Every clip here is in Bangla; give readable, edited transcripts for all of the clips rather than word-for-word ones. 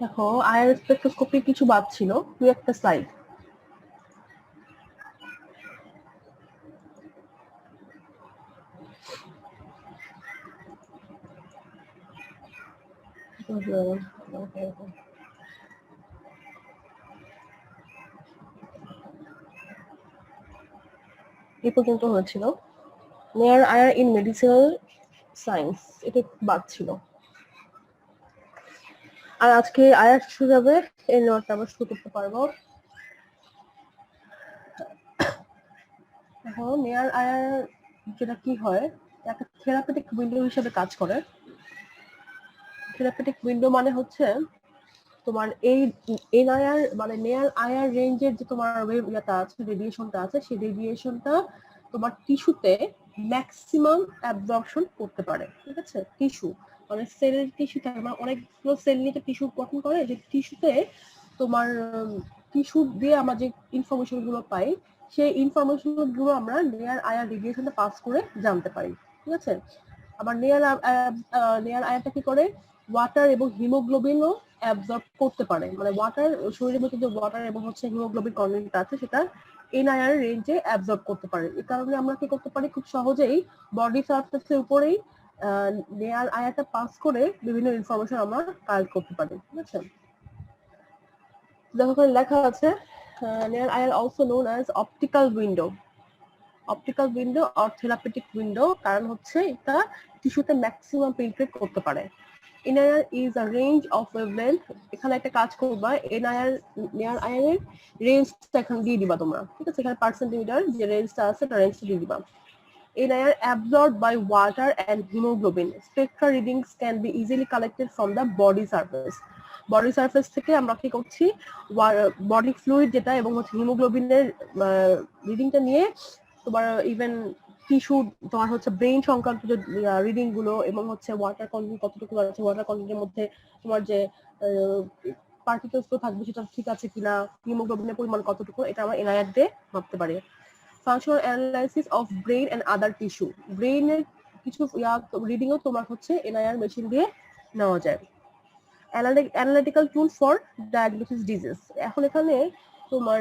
দেখো আয়ার স্পেকট্রোস্কোপি কিছু বাদ ছিল, দুই একটা স্লাইড। এই পর্যন্ত হয়েছিল নেয়ার আয়ার ইন মেডিসিনাল সায়েন্স, এটা বাদ ছিল। আর আজকে আয়ার শুরু যাবে, এই নোটটা আমরা শুরু করতে পারবো। দেখো নেয়ার আয়ার যেটা কি হয়, একটা থেরাপিউটিক উইন্ডো হিসেবে কাজ করে। থেরাপিউটিক উইন্ডো মানে হচ্ছে তোমার এই এনআইআর মানে নেয়ার আয়ার রেঞ্জের যে তোমার ওয়েভটা আছে, রেডিয়েশনটা আছে, সেই রেডিয়েশনটা তোমার টিস্যুতে ম্যাক্সিমাম অ্যাবজর্পশন করতে পারে। ঠিক আছে, টিস্যু মানে সেলের টিস্যুতে আমরা অনেকগুলো সেল নিয়ে টিস্যু গঠন করে, যে টিস্যুতে তোমার টিস্যু দিয়ে আমরা যে ইনফরমেশন গুলো পাই, সেই ইনফরমেশন গুলো আমরা নেয়ার আয়ার রেডিয়েশনটা পাস করে জানতে পারি। ঠিক আছে, আবার নেয়ার আয়ারটা কি করে, ওয়াটার এবং হিমোগ্লোবিনও অ্যাবজর্ব করতে পারে। মানে ওয়াটার, শরীরের মধ্যে যে ওয়াটার এবং হচ্ছে হিমোগ্লোবিন কন্টেন্ট আছে সেটা এনআইআর রেঞ্জে অ্যাবজর্ব করতে পারে। এই কারণে আমরা কি করতে পারি, খুব সহজেই বডি সারফেসের উপরেই নেয়ার আয়ারটা পাস করে বিভিন্ন ইনফরমেশন আমরা কালেক্ট করতে পারি। ঠিক আছে, দেখো এখানে লেখা আছে নেয়ার আয়ার also known as optical window. Optical window or therapeutic window কারণ হচ্ছে এটা টিস্যুতে ম্যাক্সিমাম পেনিট্রেট করতে পারে। NIR is a range of wavelength. এখানে একটা কাজ করবা, এনআইআর নেয়ার আয়ারের রেঞ্জটা এখানে দিয়ে দিবা তোমরা। ঠিক আছে, এখানে পার্সেন্টিমিটার যে রেঞ্জটা আছে তার রেঞ্জটা দিয়ে দিবা। NIR absorbed by water and hemoglobin. Spectra readings can be easily collected from the body surface. Body surface থেকে আমরা কি করছি, বডি ফ্লুইড যেটা এবং হচ্ছে হিমোগ্লোবিনের রিডিংটা নিয়ে তোমার ইভেন টিস্যু, তোমার হচ্ছে ব্রেইন সংক্রান্ত যে রিডিং গুলো এবং হচ্ছে ওয়াটার কন্টেন্ট কতটুকু আছে, ওয়াটার কন্টেন্টের মধ্যে তোমার যে পার্টিকেলস গুলো থাকবে সেটা ঠিক আছে কিনা, হিমোগ্লোবিনের পরিমাণ কতটুকু, এটা আমরা এনআইআর দিয়ে মাপতে পারি। Functional analysis of brain and other tissue. ব্রেইনের কিছু রিডিংও তোমার হচ্ছে এনআইআর মেশিন দিয়ে নেওয়া যায়। Analytical tool for diagnosis disease. এখন এখানে তোমার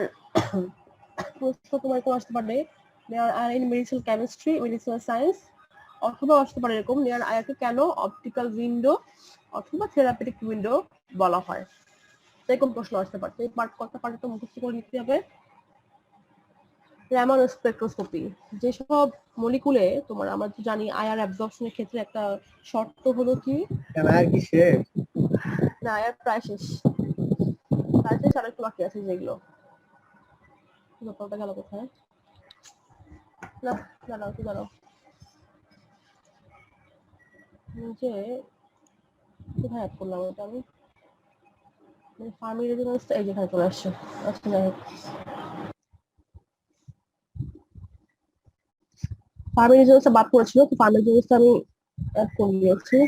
প্রশ্ন তোমার কোন আসতে পারে, নেয়ার আয়ার in medicinal chemistry, medicinal science, অথবা আসতে পারে এরকম নেয়ার আয়ারকে কেন অপটিক্যাল উইন্ডো অথবা থেরাপিউটিক উইন্ডো বলা হয়। এরকম প্রশ্ন আসতে পারে। এই পার্ট কথা পার্ট তো মুখস্থ করে নিতে হবে। র্যামান স্পেকট্রোস্কোপি, যেসব মলিকুলে তোমার আমরা জানি আয়ার অ্যাবজর্পশনের ক্ষেত্রে একটা শর্ত হলো কি, আয়ার কি শেষ? না আয়ার প্রায় শেষ, প্রায় শেষ, আর একটু বাকি আছে যেগুলো। ব্যাপারটা গেল কোথায়, না দাঁড়াও তো দাঁড়াও, যে কোথায় অ্যাড করলাম এটা আমি, ফার্মি রেজোনেন্স এই যেখানে চলে আসছে। আচ্ছা যাই হোক, ফার্মি রেজোনেন্সটা বাদ করেছিল, তো ফার্মি রেজোনেন্সটা আমি অ্যাড করে দিয়েছি।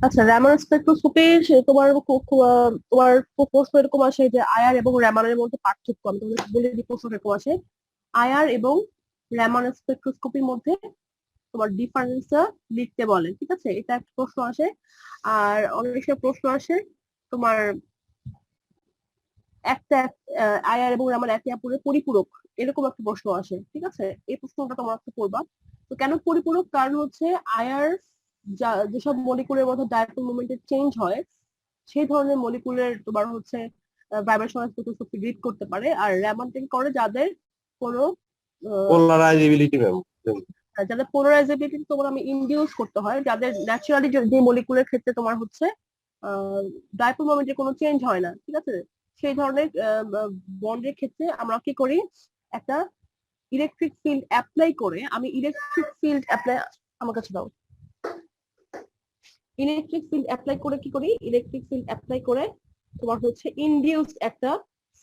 আচ্ছা, র্যামান স্পেকট্রোস্কোপি তোমার তোমার প্রশ্ন এরকম আসে যে আয়ার এবং র্যামানের মধ্যে পার্থক্য, আমি তোমাদের বলে দিই প্রশ্ন এরকম আসে, আয়ার এবং র্যামান স্পেকট্রোস্কোপির মধ্যে তোমার ডিফারেন্সটা লিখতে বলে। ঠিক আছে, এটা একটা প্রশ্ন আসে। আর অনেক সময় প্রশ্ন আসে তোমার একটা আয়ার এবং র্যামান একে অপরের পরিপূরক, এরকম একটা প্রশ্ন আসে। ঠিক আছে, এই প্রশ্নটা তোমরা একটু করবা। তো কেন পরিপূরক, কারণ হচ্ছে আয়ার যেসব মলিকুলের মধ্যে ডায়াপোল মোমেন্টের চেঞ্জ হয় সেই ধরনের মলিকুলের তোমার হচ্ছে ভাইব্রেশনাল স্পেকট্রোস্কোপি রিড করতে পারে, আর র্যামান করে যাদের কোনো পোলারাইজেবিলিটি যাদের পোলারাইজেবিলিটি তোমার আমি ইনডিউস করতে হয়, যাদের ন্যাচারালি যে মলিকুলের ক্ষেত্রে তোমার হচ্ছে ডায়াপোল মোমেন্টের কোনো চেঞ্জ হয় না। ঠিক আছে, সেই ধরনের বন্ডের ক্ষেত্রে আমরা কি করি, একটা ইলেকট্রিক ফিল্ড অ্যাপ্লাই করে, আমি ইলেকট্রিক ফিল্ড অ্যাপ্লাই, আমার কাছে দাও, ইলেকট্রিক ফিল্ড অ্যাপ্লাই করে কি করি, ইলেকট্রিক ফিল্ড অ্যাপ্লাই করে তোমার হচ্ছে ইনডিউস একটা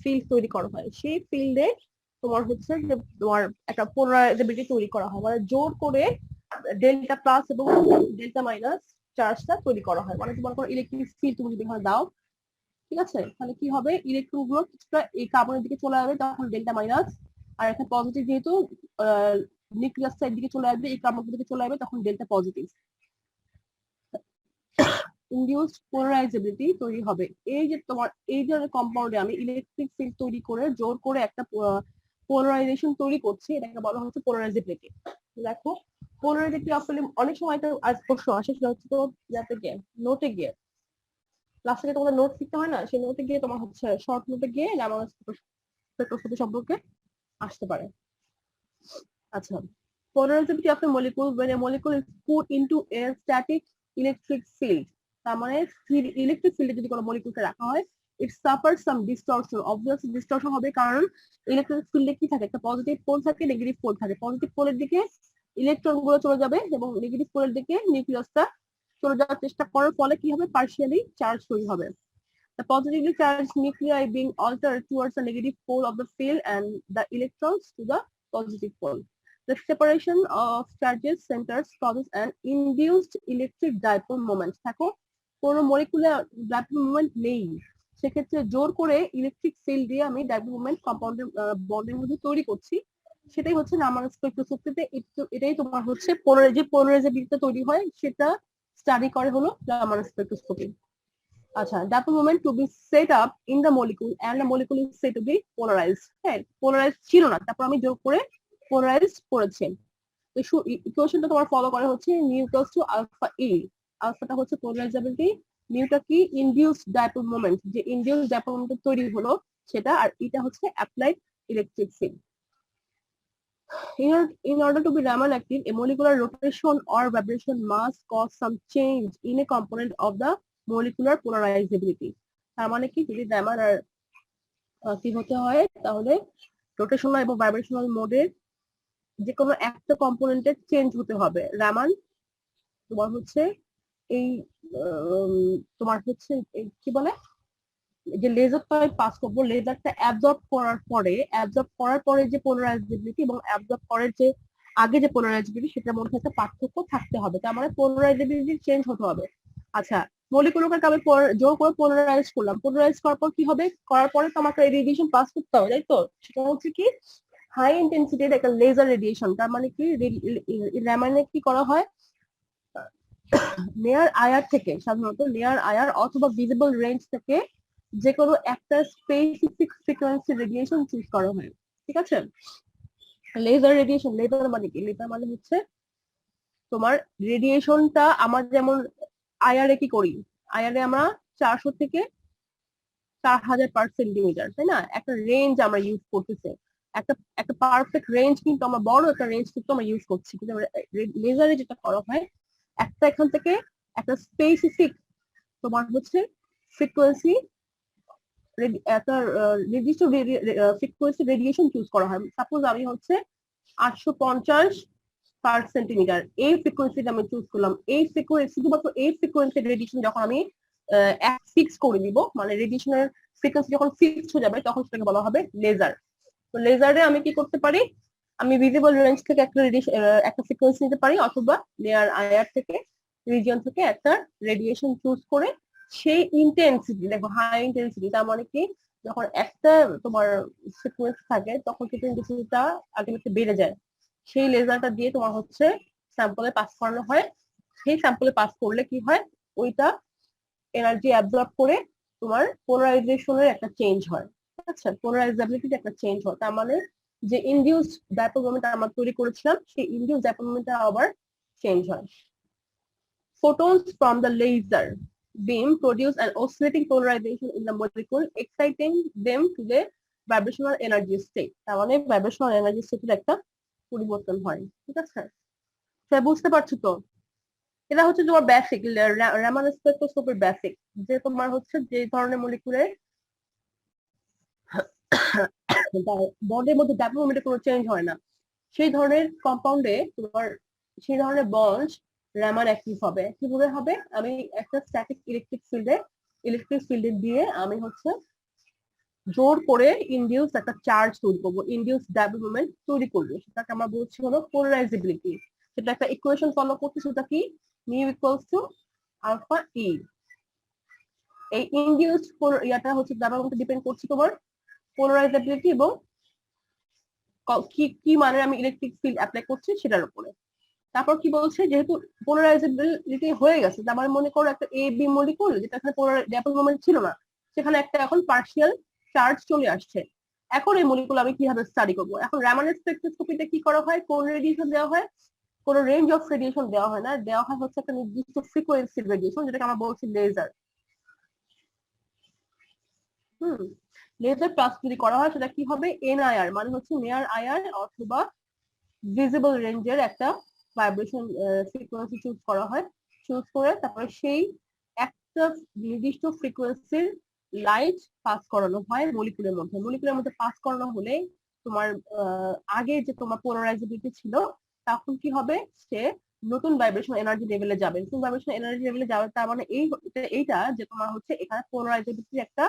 ফিল্ড তৈরি করা হয়, সেই ফিল্ডে তোমার হচ্ছে যে তোমার একটা পোলারাইজেবিলিটি তৈরি করা হয়, মানে জোর করে ডেল্টা প্লাস এবং ডেল্টা মাইনাস চার্জটা তৈরি করা হয়। মানে তোমার কোনো ইলেকট্রিক ফিল্ড তুমি যদি এখানে দাও, ঠিক আছে, তাহলে কি হবে, ইলেকট্রন গুলো কিছুটা এই কার্বনের দিকে চলে যাবে, তখন ডেল্টা মাইনাস আর এখানে পজিটিভ যেহেতু নিউক্লিয়াস সাইড দিকে চলে আসবে, এই কার্বন দিকে চলে আসবে, তখন ডেল্টা পজিটিভ। ইনডিউসড পোলারাইজেবিলিটি তৈরি হবে। এই যে তোমার এই ধরনের কম্পাউন্ডে আমি ইলেকট্রিক ফিল্ড তৈরি করে জোর করে একটা পোলারাইজেশন তৈরি করছি, এটাকে বলা হচ্ছে পোলারাইজেবিলিটি। দেখো পোলারাইজেবিলিটি আসলে অনেক সময় একটা আজ প্রশ্ন আসে, সেটা হচ্ছে তো যাতে গিয়ে নোটে গিয়ে ক্লাসে তোমাদের নোট লিখতে হয় না, সেই নোটে গিয়ে তোমার হচ্ছে শর্ট নোটে গিয়ে রামায়ণ স্পেকট্রোস্কোপি সম্পর্কে আসতে পারে। আচ্ছা, polarizability of a molecule when a molecule is put into a static electric field, তার মানে ইলেকট্রিক ফিল্ডে যদি কোনো মলিকিউলকে রাখা হয়, it suffers some distortion. Obviously distortion হবে, কারণ ইলেকট্রিক ফিল্ডে কি থাকে, একটা পজিটিভ পোল থাকে, নেগেটিভ পোল থাকে। পজিটিভ পোলের দিকে ইলেকট্রন গুলো চলে যাবে এবং নেগেটিভ পোলের দিকে নিউক্লিয়াসটা চলে যাওয়ার চেষ্টা করার ফলে কি হবে, পার্শিয়ালি চার্জ তৈরি হবে। The positively charged nuclei being altered towards the negative pole of the field and the electrons to the positive pole. The separation of charges centers causes an induced electric dipole moment. দেখো কোনো মলিকুলার ডাইপোল মোমেন্ট নেই, সেক্ষেত্রে জোর করে ইলেকট্রিক ফিল্ড দিয়ে আমি ডাইপোল মোমেন্ট কম্পাউন্ডের বন্ডের মধ্যে তৈরি করছি। সেটাই হচ্ছে রামান স্পেকট্রোস্কোপিতে। এটাই তোমার হচ্ছে পোলারাইজেবিলিটি তৈরি হয়, সেটা স্টাডি করে হলো রামান স্পেকট্রোস্কোপি। আচ্ছা, dipole moment to be set up in the molecule and the molecule is said to be polarized. হ্যাঁ, polarized ছিল না, তারপর আমি যোগ করে polarized করেছি। তো ইকুয়েশনটা তোমার ফলো করে হচ্ছে mu equals to alpha e। আলফাটা হচ্ছে polarizability, মিউটা কি ইনডিউসড ডাইপোল মোমেন্ট, যে ইনডিউসড ডাইপোল মোমেন্ট তৈরি হলো সেটা, আর এটা হচ্ছে applied electric field. In order to be Raman active, a molecular rotation or vibration must cause some change in a component of the molecular polarizability. তার মানে কি, যদি Raman আর কি হতে হয়, তাহলে রোটেশনাল এবং ভাইব্রেশনাল মোডের যে কোনো একটা কম্পোনেন্টের চেঞ্জ হতে হবে। রামান তোমার হচ্ছে এই তোমার হচ্ছে কি বলে, যে লেজারটা পাস করবো, লেজারটা অ্যাবজর্ব করার পরে যে পোলারাইজেবিলিটি এবং অ্যাবজর্ব করার যে আগে যে পোলারাইজেবিলিটি, সেটার মধ্যে একটা পার্থক্য থাকতে হবে। তার মানে পোলারাইজেবিলিটি চেঞ্জ হতে হবে। আচ্ছা, মলিকুলকে আমি জোর করে পোলারাইজ করলাম, পোলারাইজ করার পর কি হবে, করার পরে তো আমাকে রেডিয়েশন পাস করতে হবে, তাই তো? সেটা হচ্ছে কি হাই ইন্টেন্সিটির একটা লেজার রেডিয়েশন। তার মানে কি র্যামানে কি করা হয়, নেয়ার আয়ার থেকে, সাধারণত নেয়ার আয়ার অথবা ভিজিবল রেঞ্জ থেকে যে কোনো একটা স্পেসিফিক ফ্রিকোয়েন্সি রেডিয়েশন চুজ করা হয়। ঠিক আছে, লেজার রেডিয়েশন, লেজার মানে কি, লেজার মানে হচ্ছে তোমার রেডিয়েশনটা আমার যেমন আয়ারে কি করি, আয়ারে আমরা 400 থেকে 4000/সেন্টিমিটার, তাই না, একটা রেঞ্জ আমরা ইউজ করতেছি, একটা একটা পারফেক্ট রেঞ্জ, কিন্তু আমরা বড় একটা রেঞ্জ কিন্তু আমরা ইউজ করছি। কিন্তু লেজারে যেটা করা হয়, একটা এখান থেকে একটা স্পেসিফিক তোমার হচ্ছে ফ্রিকোয়েন্সি, একটা নির্দিষ্ট ফ্রিকোয়েন্সি রেডিয়েশন চুজ করা হয়। সাপোজ আমি হচ্ছে 850/সেন্টিমিটার এই ফ্রিকোয়েন্সিটা আমি চুজ করলাম। এই ফ্রিকোয়েন্সি, শুধুমাত্র এই ফ্রিকোয়েন্সি রেডিয়েশন যখন আমি ফিক্স করে দিব, মানে রেডিয়েশনের ফ্রিকোয়েন্সি যখন ফিক্স হয়ে যাবে, তখন সেটাকে বলা হবে লেজার। তো লেজারে আমি কি করতে পারি, আমি ভিজিবল রেঞ্জ থেকে একটা ফ্রিকোয়েন্সি নিতে পারি, অথবা নেয়ার আয়ার থেকে, রিজিয়ন থেকে একটা রেডিয়েশন চুজ করে সেই ইন্টেন্সিটি, দেখো হাই ইন্টেন্সিটি, তার মানে কি যখন একটা তোমার ফ্রিকোয়েন্সি থাকে, তখন কিন্তু ইন্টেন্সিটিটা আলটিমেটলি বেড়ে যায়। সেই লেজারটা দিয়ে তোমার হচ্ছে স্যাম্পলে পাস করানো হয়। সেই স্যাম্পলে পাস করলে কি হয়, ওইটা এনার্জি অ্যাবজর্ব করে তোমার পোলারাইজেশনের একটা চেঞ্জ হয়। আচ্ছা, পোলারাইজেবিলিটির একটা চেঞ্জ হয়, তার মানে যে ইনডিউসড ডাইপোল মোমেন্ট আমরা তৈরি করেছিলাম, সেই ইনডিউসড ডাইপোল মোমেন্টটা আবার চেঞ্জ হয়। Photons from the laser beam produce an oscillating polarization in the molecule, exciting them to the vibrational energy state. তার মানে ভাইব্রেশনাল এনার্জি স্টেটের একটা পরিবর্তন হয়। ঠিক আছে, সে বুঝতে পারছো তো? এটা হচ্ছে তোমার বেসিক রামান স্পেকট্রোস্কোপির বেসিক, যে তোমার হচ্ছে যে ধরনের মলিকুলের বন্ডের মধ্যে ডাইপোল মোমেন্টে কোনো চেঞ্জ হয় না, সেই ধরনের কম্পাউন্ডে তোমার সেই ধরনের বন্ড রামান অ্যাক্টিভ হবে। কিভাবে হবে, আমি একটা স্ট্যাটিক ইলেকট্রিক ফিল্ডে দিয়ে আমি হচ্ছে জোর করে ইনডিউস একটা চার্জ তৈরি করবো, ইনডিউস ডাইপোল মোমেন্ট তৈরি করবো, সেটাকে আমরা বলছি হলো পোলারাইজেবিলিটি। সেটা একটা ইকুয়েশন ফলো করতে, সেটা কি মিউ ইকুয়ালস টু আলফা ই। এই ইনডিউসড ইয়াটা হচ্ছে ডাইপোল মোমেন্ট ডিপেন্ড করছে তোমার পোলারাইজেবিলিটি এবং কি কি মানে আমি ইলেকট্রিক ফিল্ড অ্যাপ্লাই করছি সেটার উপরে। তারপর কি বলছে, যেহেতু পোলারাইজেবিলিটি হয়ে গেছে, তার মনে করো একটা এ বি মলিকুল যেটা এখানে ডাইপোল মোমেন্ট ছিল না, সেখানে একটা এখন পার্শিয়াল চার্জ চলে আসছে। এখন এই মলিকুল আমি কিভাবে স্টাডি করবো? এখন রামানের স্পেকট্রোস্কোপিতে কি করা হয়, কোন রেডিয়েশন দেওয়া হয়? কোন রেঞ্জ অফ রেডিয়েশন দেওয়া হয় না, দেওয়া হয় হচ্ছে একটা নির্দিষ্ট ফ্রিকোয়েন্সির রেডিয়েশন, যেটাকে আমরা বলছি লেজার। লেজার প্লাস যদি করা হয় সেটা কি হবে, এনআইআর, মানে হচ্ছে নিয়ার আইআর অথবা ভিজিবল রেঞ্জের একটা ভাইব্রেশন ফ্রিকোয়েন্সি চুজ করা হয়। চুজ করে তারপরে সেই একটা নির্দিষ্ট ফ্রিকোয়েন্সির লাইট পাস করানো হয় মলিকুলের মধ্যে। মলিকুলের মধ্যে পাস করানো হলে তোমার আগে যে তোমার পোলারাইজেবিলিটি ছিল, তখন কি হবে, সে নতুন ভাইব্রেশন এনার্জি লেভেলে যাবে। নতুন ভাইব্রেশন এনার্জি লেভেলে যাবে, তার মানে এইটা যে তোমার হচ্ছে এখানে পোলারাইজেবিলিটির একটা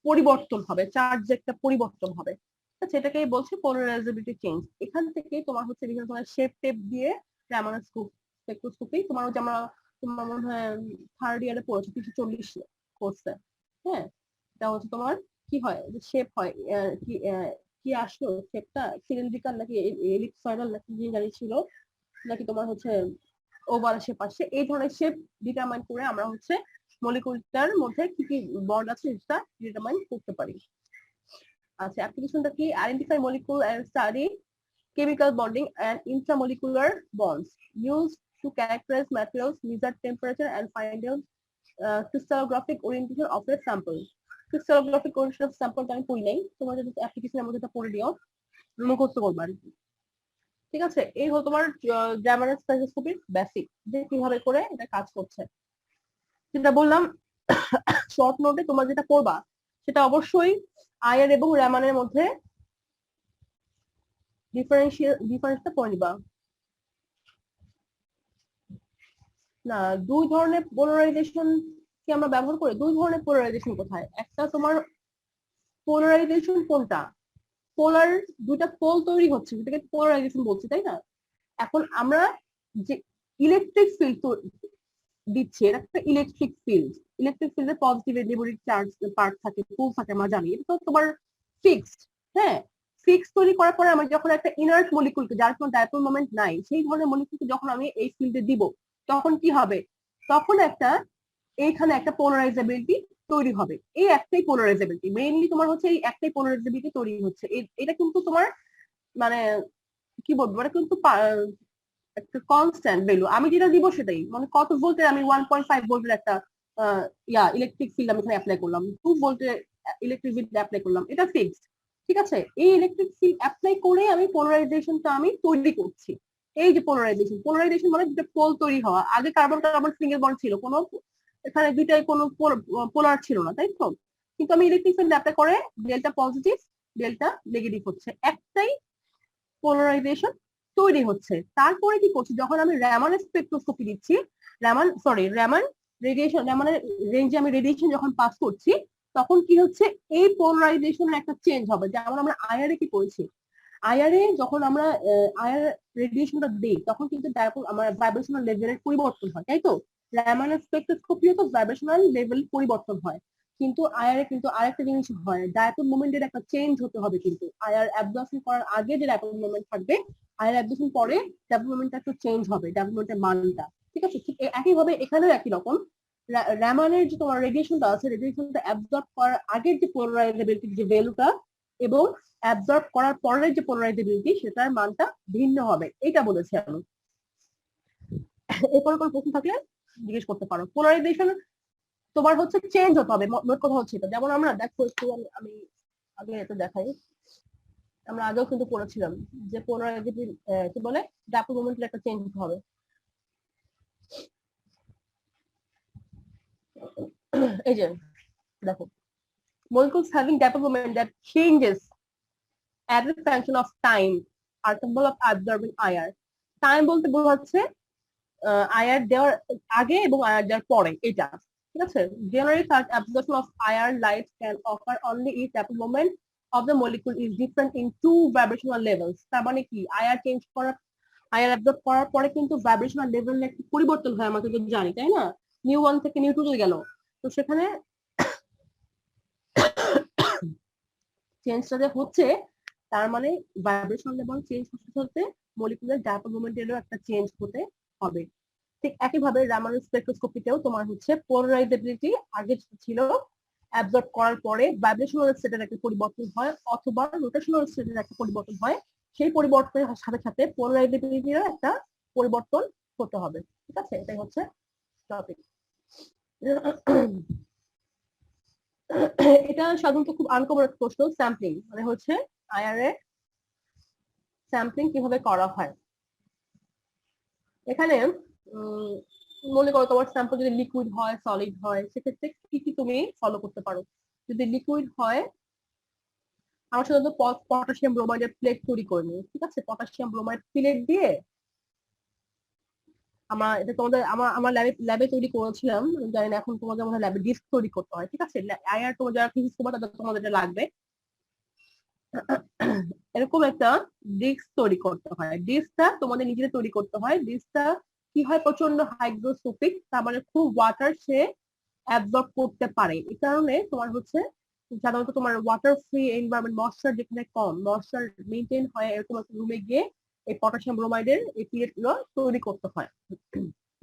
পরিবর্তন হবে, চার্জ একটা পরিবর্তন হবে। সেটাকেই বলছে পোলারাইজেবিলিটি চেঞ্জ। এখান থেকে তোমার হচ্ছে বিভিন্ন ধরনের শেপ টেপ দিয়ে রামানের স্পেকট্রোস্কোপি, তোমার হচ্ছে আমরা, তোমার মনে হয় থার্ড ইয়ারে পড়েছো 340 কোর্সে। হ্যাঁ, এটা হচ্ছে তোমার কি হয়, যে শেপ হয়, কি কি আসলো শেপটা, সিলিন্ড্রিক্যাল নাকি এলিপসয়েডাল নাকি যে জানি ছিল, নাকি তোমার হচ্ছে ওভাল শেপ আসছে। এই ধরনের শেপ ডিটারমাইন করে আমরা হচ্ছে মলিকুলটার মধ্যে কি কি বন্ড আছে সেটা ডিটারমাইন করতে পারি। আচ্ছা, অ্যাপ্লিকেশনটা কি, identify molecule and study chemical bonding and intramolecular bonds used to characterize materials, measure temperature and find out crystallographic orientation of a sample. Crystallographic orientation of sample আমি পড়ি নাই, তোমার যদি অ্যাপ্লিকেশনের মধ্যে এটা পড়ে নিও, মুখস্থ করবা। ঠিক আছে, এই হলো তোমার গ্রামার স্পেকট্রোস্কোপির বেসিক, যে কিভাবে করে এটা কাজ করছে। যেটা বললাম শর্ট নোটে তোমরা যেটা করবা সেটা অবশ্যই আয়ার এবং রামানের মধ্যে ডিফারেন্সটা পড়ে নিবা। না, দুই ধরনের পোলারাইজেশন কি আমরা ব্যবহার করি? দুই ধরনের পোলারাইজেশন কোথায়? একটা তোমার পোলারাইজেশন কোনটা, পোলার দুইটা পোল তৈরি হচ্ছে, যেটাকে পোলারাইজেশন বলছি, তাই না? এখন আমরা যে ইলেকট্রিক ফিল্ড দিচ্ছি, এটা একটা ইলেকট্রিক ফিল্ড। ইলেকট্রিক ফিল্ডে positive and negative charge part থাকে, পুল থাকে, আমরা জানি। এটা তো তোমার ফিক্সড। হ্যাঁ, ফিক্স তৈরি করার পরে আমি যখন একটা ইনার্ট মলিকুলকে, যার কোনো ডাইপোল মোমেন্ট নাই, সেই ধরনের মলিকুলকে যখন আমি এই ফিল্ডে দিব, তখন কি হবে, তখন একটা এইখানে একটা পোলারাইজেবিলিটি তৈরি হবে। এই একটাই পোলারাইজেবিলিটি, মেইনলি তোমার হচ্ছে এই একটাই পোলারাইজেবিলিটি তৈরি হচ্ছে। এটা কিন্তু তোমার মানে কি বলবো, এটা কিন্তু একটা কনস্ট্যান্ট ভ্যালু। আমি যেটা দিব সেটাই, মানে কত ভোল্টের আমি 1.5 ভোল্টের একটা ইলেকট্রিক ফিল্ড আমি এখানে অ্যাপ্লাই করলাম, 2 ভোল্টের ইলেকট্রিক ফিল্ড অ্যাপ্লাই করলাম, এটা ফিক্সড। ঠিক আছে, এই ইলেকট্রিক ফিল্ড অ্যাপ্লাই করে আমি পোলারাইজেশনটা আমি তৈরি করছি। এই যে পোলারাইজেশন মানে দুটো পোল তৈরি হওয়া। আগে কার্বন কার্বন সিঙ্গেল বন্ড ছিল, কোনো এখানে দুইটাই কোনো পোলার ছিল না, তাই তো? কিন্তু আমি ইলেকট্রিক ফিল্ড অ্যাপ্লাই করে ডেল্টা পজিটিভ ডেল্টা নেগেটিভ হচ্ছে, একটাই পোলারাইজেশন তৈরি হচ্ছে। তারপরে কি করছি, যখন আমি রামান স্পেকট্রোস্কোপি দিচ্ছি, রামান রেডিয়েশন, রামানের রেঞ্জে আমি রেডিয়েশন যখন পাস করছি, তখন কি হচ্ছে, এই পোলারাইজেশনের একটা চেঞ্জ হবে। যেমন আমরা আইআরএ কি করেছি, আইআরএ যখন আমরা আইআর রেডিয়েশনটা দিই, তখন কিন্তু আমার ভাইব্রেশনাল লেভেলের পরিবর্তন হয়, তাই তো? রামানের স্পেকট্রোস্কোপিও তো ভাইব্রেশনাল লেভেল পরিবর্তন হয়, কিন্তু আইআরএ কিন্তু আরেকটা জিনিস হয়, ডায়াপোল মোমেন্টের একটা চেঞ্জ হতে হবে। কিন্তু আইআর অ্যাবজর্পশন করার আগে যে ডায়াপোল মোমেন্ট থাকবে, আইআর অ্যাবজর্পশন পরে ডায়াপোল মোমেন্টটা একটু চেঞ্জ হবে, ডায়াপোল মোমেন্টের মানটা। ঠিক আছে, ঠিক একইভাবে এখানেও একই রকম। রামানের যে তোমার রেডিয়েশনটা আছে, রেডিয়েশনটা অ্যাবজর্ব করার আগের যে পোলারাইজেবিলিটি যে ভ্যালুটা এবং অ্যাবজর্ব করার পরের যে পোলারাইজেবিলিটি, সেটার মানটা ভিন্ন হবে, এটা বলেছি আমি। এরপর কোনো প্রশ্ন থাকলে জিজ্ঞেস করতে পারো। পোলারাইজেশন তোমার হচ্ছে চেঞ্জ হতে হবে, মোট কথা হচ্ছে এটা। যেমন আমরা দেখো একটু আমি আগে এটা দেখাই, আমরা আগেও কিন্তু পড়েছিলাম যে পোলারাইজেবিলিটি কি বলে, ডায়াপোল মোমেন্টের একটা চেঞ্জ হতে হবে। এই যে দেখো, molecules having dipole moment that changes as a function of time are capable of absorbing IR. Time বলতে বোঝাচ্ছে আয়ার দেওয়ার আগে এবং আয়ার দেওয়ার পরে, এটা। ঠিক আছে, generally such absorption of IR light can occur only if dipole moment of the molecule is different in two vibrational levels. তার মানে কি, আয়ার চেঞ্জ করার, আয়ার অ্যাবজর্ব করার পরে কিন্তু ভাইব্রেশনাল লেভেলের একটু পরিবর্তন হয়, আমরা কিন্তু জানি, তাই না? নিউ 1 থেকে নিউ 2 গেল, তো সেখানে চেঞ্জটা যে হচ্ছে, তার মানে ভাইব্রেশন লেভেল চেঞ্জ হতে হতে মলিকুলার ডাইপোল মোমেন্টেরও একটা চেঞ্জ হতে হবে। ঠিক একইভাবে রামান স্পেকট্রোস্কোপিতেও তোমার হচ্ছে পোলারাইজেবিলিটি আগে ছিল, অ্যাবজর্ব করার পরে ভাইব্রেশনাল স্টেটের একটা পরিবর্তন হয় অথবা রোটেশনাল স্টেটের একটা পরিবর্তন হয়, সেই পরিবর্তনের সাথে সাথে পোলারাইজেবিলিটিরও একটা পরিবর্তন হতে হবে। ঠিক আছে, এটাই হচ্ছে টপিক। এটা সাধারণত খুব আনকমন একটা প্রশ্ন, স্যাম্পলিং মানে হচ্ছে আইআরএ স্যাম্পলিং কিভাবে করা হয়। এখানে মনে করো তোমার স্যাম্পল যদি লিকুইড হয় সলিড হয় সেক্ষেত্রে কি কি তুমি ফলো করতে পারো। যদি লিকুইড হয় আমার সাধারণত পটাশিয়াম ব্রোমাইডের প্লেট তৈরি করে নিই। ঠিক আছে, পটাশিয়াম ব্রোমাইড প্লেট দিয়ে আমার এটা তোমাদের আমার ল্যাবে তৈরি করেছিলাম, জানি না এখন তোমাদের মনে হয় ল্যাবে ডিস্ক তৈরি করতে হয়। ঠিক আছে, আইআর তোমার যারা ফিজিক্স করবে তাদের তোমাদের এটা লাগবে। এরকম একটা ডিস্ক তৈরি করতে হয়, ডিস্কটা তোমাদের নিজেদের তৈরি করতে হয়। ডিস্কটা কি হয়, প্রচন্ড হাইগ্রোস্কোপিক, তার মানে খুব ওয়াটার সে অ্যাবজর্ব করতে পারে। এই কারণে তোমার হচ্ছে সাধারণত তোমার ওয়াটার ফ্রি এনভায়রনমেন্ট, ময়েশ্চার যেখানে কম, ময়েশ্চার মেইনটেইন হয় এরকম একটা রুমে গিয়ে এই পটাশিয়াম ব্রোমাইডের এই প্লেট গুলো তৈরি করতে হয়।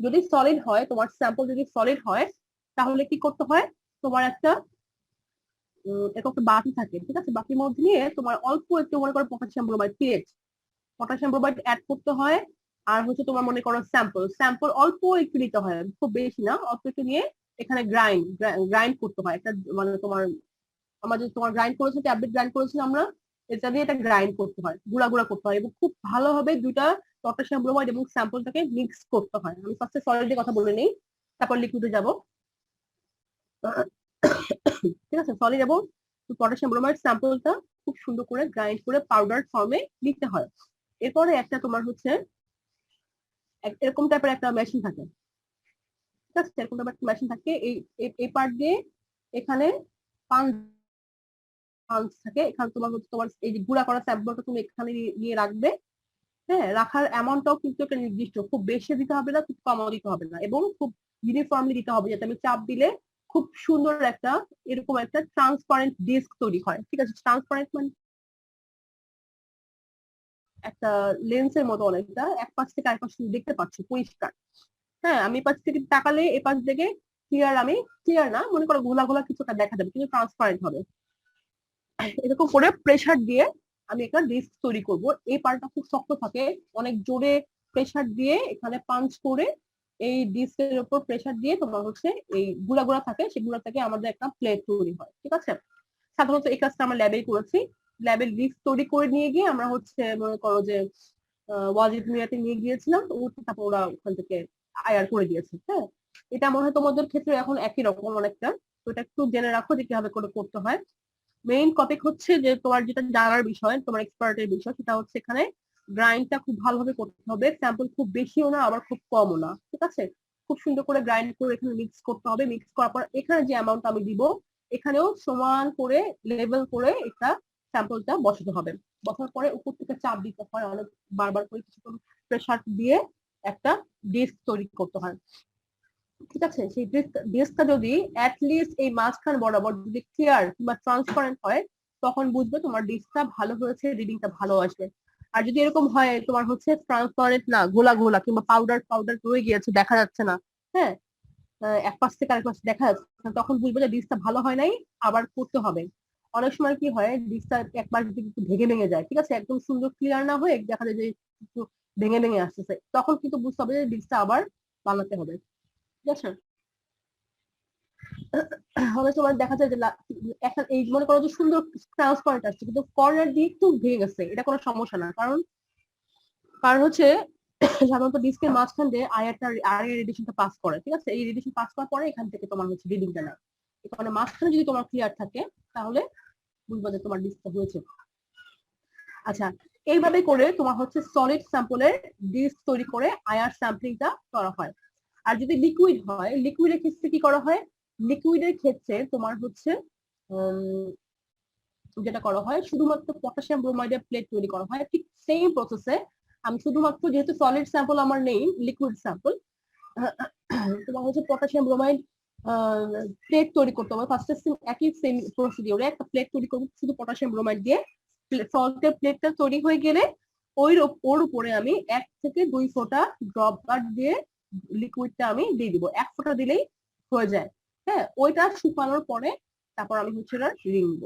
যদি সলিড হয়, তোমার স্যাম্পল যদি সলিড হয় তাহলে কি করতে হয়, তোমার একটা এরকম একটা বাটি থাকে। ঠিক আছে, বাটির মধ্যে নিয়ে তোমার অল্প একটু মনে করো potassium bromide plate, potassium bromide add করতে হয়। আর হচ্ছে তোমার মনে করো স্যাম্পল অল্প একটু নিতে হয়, খুব বেশি না, অল্প একটু নিয়ে এখানে গ্রাইন্ড করতে হয়। একটা মানে তোমার আমাদের তোমার গ্রাইন্ড করেছে, ট্যাবলেট গ্রাইন্ড করেছিল আমরা, এটা দিয়ে এটা গ্রাইন্ড করতে হয়, গুঁড়া গুঁড়া করতে হয় এবং খুব ভালোভাবে দুইটা পটাশিয়াম ব্রোমাইড এবং স্যাম্পলটাকে মিক্স করতে হয়। আমি ফার্স্টে সলিডের কথা বলে নেই, তারপর লিকুইডে যাব। ঠিক আছে, সলিড এবং পটাশিয়াম ব্রোমাইড স্যাম্পলটা খুব সুন্দর করে গ্রাইন্ড করে পাউডার ফর্মে নিতে হয়। এরপরে একটা তোমার হচ্ছে এরকম টাইপের একটা মেশিন থাকে। ঠিক আছে, এরকম টাইপের একটা মেশিন থাকে, এই পার্ট দিয়ে এখানে পাঁচ থাকে। এখানে তোমার হচ্ছে তোমার এই যে গুঁড়া করা স্যাম্পলটা তুমি এখানে নিয়ে রাখবে। হ্যাঁ, রাখার অ্যামাউন্টটাও কিন্তু একটা নির্দিষ্ট, খুব বেশি দিতে হবে না, খুব কমও দিতে হবে না, এবং খুব ইউনিফর্মলি দিতে হবে যাতে আমি চাপ দিলে খুব সুন্দর একটা এরকম একটা ট্রান্সপারেন্ট ডিস্ক তৈরি হয়। ঠিক আছে, ট্রান্সপারেন্ট মানে একটা লেন্সের মতো, অনেকটা এক পাশ থেকে আরেক পাশ দেখতে পাচ্ছি পরিষ্কার। হ্যাঁ, আমি পাশ থেকে তাকালে এ পাশ থেকে ক্লিয়ার না, মনে করো ঘোলা ঘোলা কিছুটা দেখা যাবে কিন্তু ট্রান্সপারেন্ট হবে। এরকম করে প্রেসার দিয়ে আমি একটা ডিস্ক তৈরি করব। এই পার্টটা খুব শক্ত থাকে, অনেক জোরে প্রেসার দিয়ে এখানে পাঞ্চ করে এই ডিস্কের উপর প্রেসার দিয়ে তোমার হচ্ছে এই গুঁড়া গুঁড়া থাকে, সেগুলো থেকে আমাদের একটা প্লেট তৈরি হয়। ঠিক আছে, সাধারণত এই কাজটা আমরা ল্যাবেই করেছি। ল্যাবে ডিস্ক তৈরি করে নিয়ে গিয়ে আমরা হচ্ছে মনে করো যে ওয়াজিদ মিয়াতে নিয়ে গিয়েছিলাম, তারপর ওরা ওখান থেকে আয়ার করে দিয়েছে। হ্যাঁ, এটা মনে হয় তোমাদের ক্ষেত্রে এখন একই রকম অনেকটা, তো এটা একটু জেনে রাখো যে কিভাবে করে করতে হয়। মেইন টপিক হচ্ছে যে তোমার যেটা জানার বিষয়, তোমার এক্সপার্টের বিষয়, সেটা হচ্ছে এখানে গ্রাইন্ডটা খুব ভালোভাবে করতে হবে, স্যাম্পল খুব বেশিও না আবার খুব কমও না। ঠিক আছে, খুব সুন্দর করে গ্রাইন্ড করে এখানে মিক্স করতে হবে। মিক্স করার পর এখানে যে অ্যামাউন্ট আমি দিব এখানেও সমান করে লেভেল করে এটা স্যাম্পলটা বসাতে হবে। বসার পরে উপর থেকে চাপ দিতে হয় অনেক, বারবার করে কিছুক্ষণ প্রেসার দিয়ে একটা ডিস্ক তৈরি করতে হয়। ঠিক আছে, সেই ডিস্কটা যদি অ্যাটলিস্ট এই মাঝখান বরাবর যদি ক্লিয়ার কিংবা ট্রান্সপারেন্ট হয় তখন বুঝবে তোমার ডিস্কটা ভালো হয়েছে, রিডিংটা ভালো আসবে। আর যদি এরকম হয় তোমার হচ্ছে ট্রান্সপারেন্ট না, গোলা গোলা কিংবা পাউডার পাউডার রয়ে গিয়েছে, দেখা যাচ্ছে না, হ্যাঁ, এক পাশ থেকে আরেক পাশে দেখা যাচ্ছে না, তখন বুঝবে যে ডিস্কটা ভালো হয় নাই, আবার করতে হবে। অনেক সময় কি হয়, ডিস্কটা একবার যদি একটু ভেঙে ভেঙে যায়, ঠিক আছে, একদম সুন্দর ক্লিয়ার না হয়ে দেখা যায় যে একটু ভেঙে ভেঙে আসতেছে, তখন কিন্তু বুঝতে হবে যে ডিস্কটা আবার বানাতে হবে। ঠিক আছে, অনেক সময় দেখা যায় যে এখন এই মনে করো যে সুন্দর ট্রান্সপারেন্ট আসছে কিন্তু কর্নার দিয়ে একটু ভেঙে গেছে, এটা কোনো সমস্যা না, কারণ কারণ হচ্ছে সাধারণত ডিস্কের মাঝখান দিয়ে আয়ার রেডিয়েশনটা পাস করে। ঠিক আছে, এই রেডিয়েশন পাস করার পরে এখান থেকে তোমার হচ্ছে রিডিংটা নেয়। এই কারণে মাঝখানে যদি তোমার ক্লিয়ার থাকে তাহলে বুঝবা যে তোমার ডিস্কটা হয়েছে। আচ্ছা, এইভাবে করে তোমার হচ্ছে সলিড স্যাম্পলের ডিস্ক তৈরি করে আয়ার স্যাম্পলিংটা করা হয়। আর যদি লিকুইড হয়, লিকুইডের ক্ষেত্রে কি করা হয়, লিকুইডের ক্ষেত্রে তোমার হচ্ছে যেটা করা হয় শুধুমাত্র পটাশিয়াম ব্রোমাইডের প্লেট তৈরি করা হয়। ঠিক সেম প্রসেসে আমি শুধুমাত্র, যেহেতু সলিড স্যাম্পল আমার নেই, লিকুইড স্যাম্পল, তোমার হচ্ছে পটাশিয়াম ব্রোমাইড প্লেট তৈরি করতে হবে। ফার্স্টে একই সেম প্রসিডিওরে একটা প্লেট তৈরি করবো শুধু পটাশিয়াম ব্রোমাইড দিয়ে, সল্টের প্লেটটা তৈরি হয়ে গেলে ওর উপরে আমি 1 থেকে 2 ফোঁটা ড্রপ গার্ড দিয়ে লিকুইডটা আমি দিয়ে দিব। 1 ফোঁটা দিলেই হয়ে যায়। হ্যাঁ, ওইটা শুকানোর পরে তারপর আমি হচ্ছে এটা রিং দিব।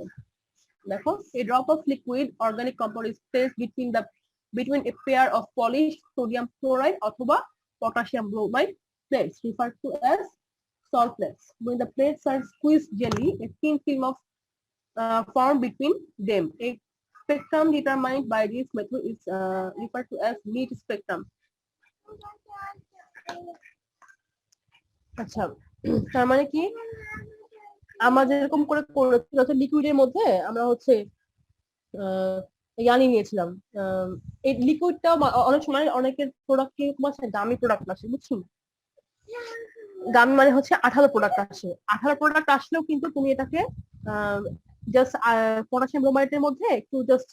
দেখো, a drop of liquid organic compound is placed between a pair of polished sodium chloride অথবা potassium bromide plates referred to as salt plates. When the plates are squeezed gently, a thin film of form between them. A spectrum determined by this method is referred to as neat spectrum. আচ্ছা, তার মানে কি আমরা যেরকম করে করেছি লিকুইডের মধ্যে আমরা হচ্ছে ইয়ানি নিয়েছিলাম। এই লিকুইডটা অনেক সময় অনেকের প্রোডাক্ট কিরকম আছে, দামি প্রোডাক্ট আসে, বুঝছো? দামি মানে হচ্ছে 18 প্রোডাক্ট আসে। 18 প্রোডাক্ট আসলেও কিন্তু তুমি এটাকে জাস্ট পটাশিয়াম ব্রোমাইডের মধ্যে একটু জাস্ট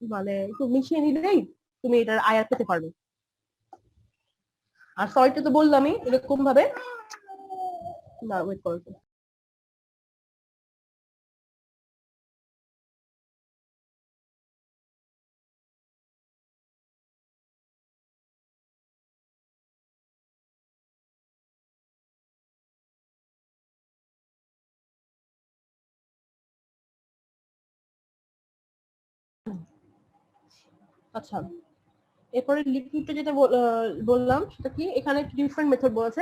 মানে একটু মিশিয়ে নিলেই তুমি এটার আয়ার পেতে পারবে। আর সল্টটা তো বললামই এরকম ভাবে না, ওয়েট করো। আচ্ছা, এরপরে লিকুইডটা যেটা বললাম সেটা কি, এখানে ডিফারেন্ট মেথড বলেছে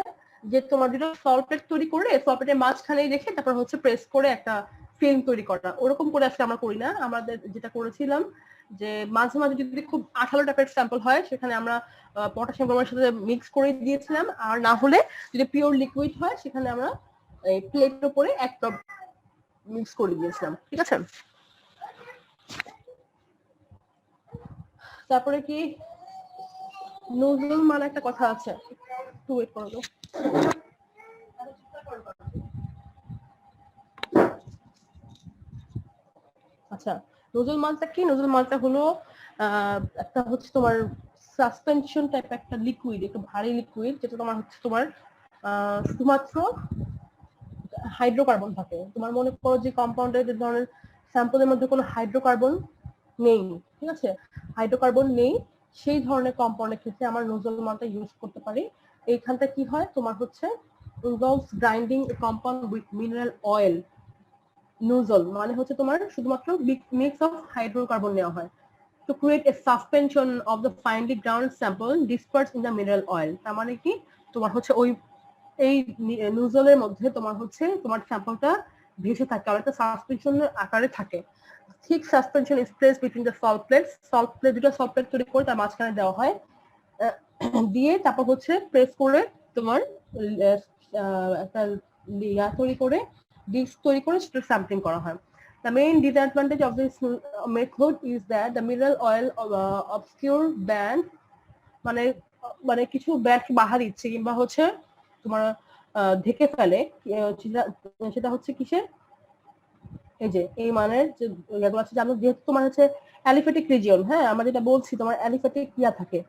যে তোমার যেটা সল্টেড তৈরি করে সল্টের মাঝখানে রেখে তারপর হচ্ছে প্রেস করে একটা ফিল্ম তৈরি করা, ওরকম করে আজকে আমরা করি না। আমাদের যেটা করেছিলাম যে মাঝে মাঝে যদি খুব 18 টাইপের স্যাম্পল হয় সেখানে আমরা পটাশিয়াম ব্রোমাইডের সাথে মিক্স করে দিয়েছিলাম, আর না হলে যদি পিওর লিকুইড হয় সেখানে আমরা এই প্লেটের উপরে এক ড্রপ মিক্স করে দিয়েছিলাম। ঠিক আছে, তারপরে কি নুজল মানে একটা কথা আছে, একটু ওয়েট করো। আচ্ছা, নোজল মালটা কি? নোজল মালটা হলো একটা হচ্ছে তোমার সাসপেনশন টাইপ একটা লিকুইড, একটু ভারী লিকুইড, যেটা তোমার হচ্ছে তোমার শুধুমাত্র হাইড্রোকার্বন থাকে। তোমার মনে করো যে কম্পাউন্ডের যে ধরনের স্যাম্পলের মধ্যে কোনো হাইড্রোকার্বন নেই, ঠিক আছে, হাইড্রোকার্বন নেই, সেই ধরনের কম্পাউন্ডের ক্ষেত্রে আমরা নোজল মালটা ইউজ করতে পারি। এইখানটা কি হয়, তোমার হচ্ছে involves grinding a compound with mineral oil. Nozzle মানে হচ্ছে তোমার শুধুমাত্র মিক্স অফ হাইড্রোকার্বন নেওয়া হয় to create a suspension of the finely ground sample dispersed in the mineral oil. তার মানে কি তোমার হচ্ছে ওই এই নোজলের মধ্যে তোমার হচ্ছে তোমার স্যাম্পলটা ভেসে থাকে, আর একটা সাসপেনশনের আকারে থাকে। ঠিক suspension is placed between the salt plate, দুটো সল্ট প্লেট তৈরি করে তার মাঝখানে দেওয়া হয়, দিয়ে তারপর হচ্ছে প্রেস করে তোমার একটা লেয়ার তৈরি করে ডিস্ক তৈরি করে সেটা স্যাম্পলিং করা হয়। The main disadvantage of this method is that the mineral oil obscure band মানে কিছু ব্যান্ড বাহার দিচ্ছে কিংবা হচ্ছে তোমার ঢেকে ফেলে, সেটা হচ্ছে কিসের, এই যে এই মানের যে যেগুলো আছে, জানো যেহেতু তোমার হচ্ছে অ্যালিফ্যাটিক রিজিয়ন, হ্যাঁ আমরা যেটা বলছি তোমার অ্যালিফ্যাটিক ইয়া থাকে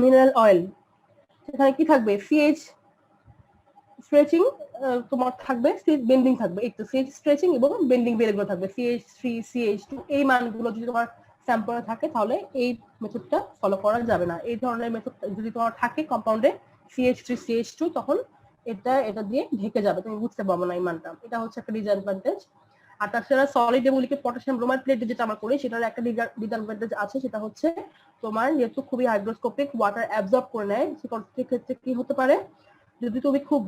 মিনারেল অয়েল, সেখানে কি থাকবে, সিএইচ স্ট্রেচিং তোমার থাকবে, বেন্ডিং থাকবে, এই তো সিএইচ স্ট্রেচিং এবং বেন্ডিং বেলগুলো থাকবে, CH3 CH2 এই মানগুলো যদি তোমার স্যাম্পলে থাকে তাহলে এই মেথডটা ফলো করা যাবে না। এই ধরনের মেথড যদি তোমার থাকে কম্পাউন্ডে CH3 CH2 তখন এটা দিয়ে ঢেকে যাবে, তুমি বুঝতে পারবে না এই মানটা। এটা হচ্ছে একটা ডিসঅ্যাডভান্টেজ। আর তাছাড়া সলিড এবং লিকুইড পটাশিয়াম ব্রোমাইড প্লেট যেটা আমরা করি সেটার একটা ডিসঅ্যাডভান্টেজ আছে, সেটা হচ্ছে তোমার যেহেতু খুবই হাইড্রোস্কোপিক, ওয়াটার অ্যাবজর্ব করে নেয়, সেক্ষেত্রে কি হতে পারে, যদি তুমি খুব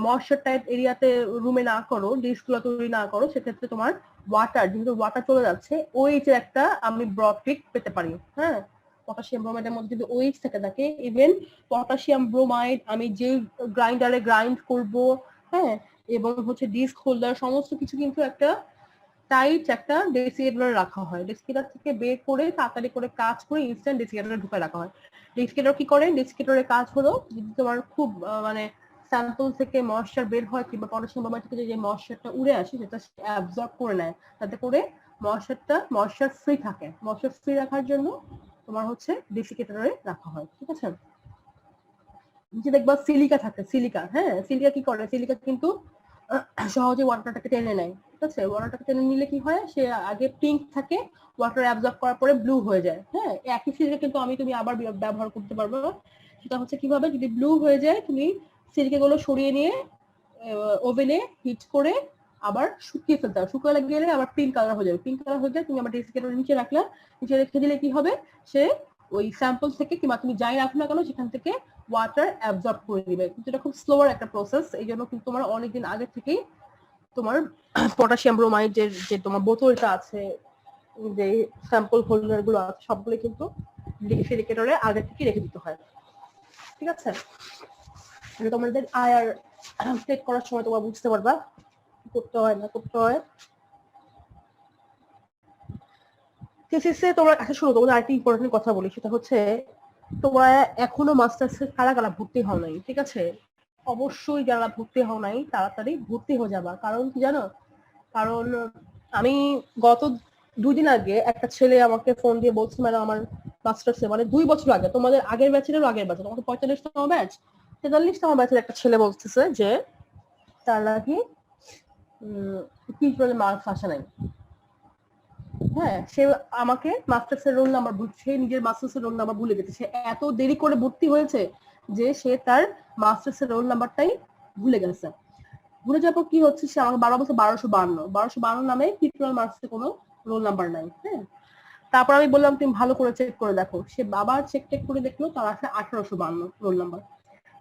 ময়েশ্চার টাইপ এরিয়াতে রুমে না করো, ডিশগুলো তৈরি না করো, সেক্ষেত্রে তোমার ওয়াটার, যেহেতু ওয়াটার চলে যাচ্ছে, ওইচ এর একটা আমি ব্রড পিক পেতে পারি। হ্যাঁ, পটাশিয়াম ব্রোমাইডের মধ্যে যদি ওইচ থেকে থাকে, ইভেন পটাশিয়াম ব্রোমাইড আমি যে গ্রাইন্ডারে গ্রাইন্ড করব, হ্যাঁ, এবং হচ্ছে ডিস্ক হোল্ডার সমস্ত কিছু কিন্তু একটা টাইট একটা ডেসিকেটরে রাখা হয়, ডেসিকেটর থেকে বের করে তাড়াতাড়ি করে কাজ করে ইনস্ট্যান্ট ডেসিকেটরে ঢুকে রাখা হয়। ডেসিকেটর কি করে, ডেসিকেটরের কাজ হলো যদি তোমার খুব মানে স্যাম্পল থেকে ময়েশ্চার বের হয় কিংবা পটাশিয়াম ব্রোমাইড থেকে যে ময়েশ্চারটা উড়ে আসে সেটা অ্যাবজর্ব করে নেয়, তাতে করে ময়েশ্চার ফ্রি থাকে। ময়েশ্চার ফ্রি রাখার জন্য তোমার হচ্ছে ডেসিকেটরে রাখা হয়। ঠিক আছে, যে দেখবা সিলিকা থাকে, সিলিকা, হ্যাঁ সিলিকা কি করে, সিলিকা কিন্তু সহজে ওয়াটারটাকে টেনে নেয়। ঠিক আছে, ওয়াটারটাকে টেনে নিলে কি হয়, সে আগে পিঙ্ক থাকে, ওয়াটার অ্যাবজর্ব করার পরে ব্লু হয়ে যায়। হ্যাঁ, একই সিরিজে কিন্তু তুমি আবার ব্যবহার করতে পারবে। সেটা হচ্ছে কিভাবে, যদি ব্লু হয়ে যায় তুমি সিরকেগুলো সরিয়ে নিয়ে ওভেনে হিট করে আবার শুকিয়ে ফেলতে হবে। শুকালে গেলে আবার পিঙ্ক কালার হয়ে যাবে। পিঙ্ক কালার হয়ে গেলে তুমি আবার ডেসিকেটার নিচে রাখলে, নিচে রেখে দিলে কি হবে, সে ওই স্যাম্পল থেকে কিংবা তুমি যাই রাখো না কেন সেখান থেকে ওয়াটার অ্যাবজর্ব করে দিবে। কিন্তু এটা খুব স্লোয়ার একটা প্রসেস, এই জন্য কিন্তু তোমার অনেকদিন আগে থেকেই তোমার পটাশিয়াম ব্রোমাইড যে তোমার বোতলটা আছে, যে স্যাম্পল হোল্ডার গুলো আছে, সবগুলো কিন্তু ডেসিকেটারে আগে থেকে রেখে দিতে হয়। ঠিক আছে, তোমাদের আয়ার সেট করার সময় তোমরা বুঝতে পারবা করতে হয় না করতে হয়। থিসিসে তোমরা আচ্ছা শোনো, তোমাদের আরেকটা ইম্পর্টেন্ট কথা বলি, সেটা হচ্ছে তোমরা এখনো মাস্টার্সে কারা কারা ভর্তি হও নাই, ঠিক আছে? অবশ্যই যারা ভর্তি হও নাই তাড়াতাড়ি ভর্তি হয়ে যাবা। কারণ কি জানো, কারণ আমি গত 2 দিন আগে একটা ছেলে আমাকে ফোন দিয়ে বলছে, ম্যাডাম আমার মাস্টার্সে মানে 2 বছর আগে, তোমাদের আগের ব্যাচেরও আগের ব্যাচে, তোমাদের 45তম ব্যাচ 43তম ব্যাচের একটা ছেলে বলতেছে যে তার নাকি টিউটোরিয়ালে মার্কস আসে নাই। হ্যাঁ, সে আমাকে মাস্টার্সের রোল নাম্বার, সে নিজের মাস্টার্সের রোল নাম্বার ভুলে গেছে। সে এত দেরি করে ভর্তি হয়েছে যে সে তার মাস্টার্সের রোল নাম্বারটাই ভুলে গেছে। ভুলে যাওয়ার পর কি হচ্ছে, সে আমাকে 12 বছর 1252 নামে টিউটোরিয়াল মার্কসে কোনো রোল নাম্বার নাই। হ্যাঁ, তারপর আমি বললাম তুমি ভালো করে চেক করে দেখো। সে বাবার চেক টেক করে দেখলো, তার আসলে 1852 রোল নাম্বার।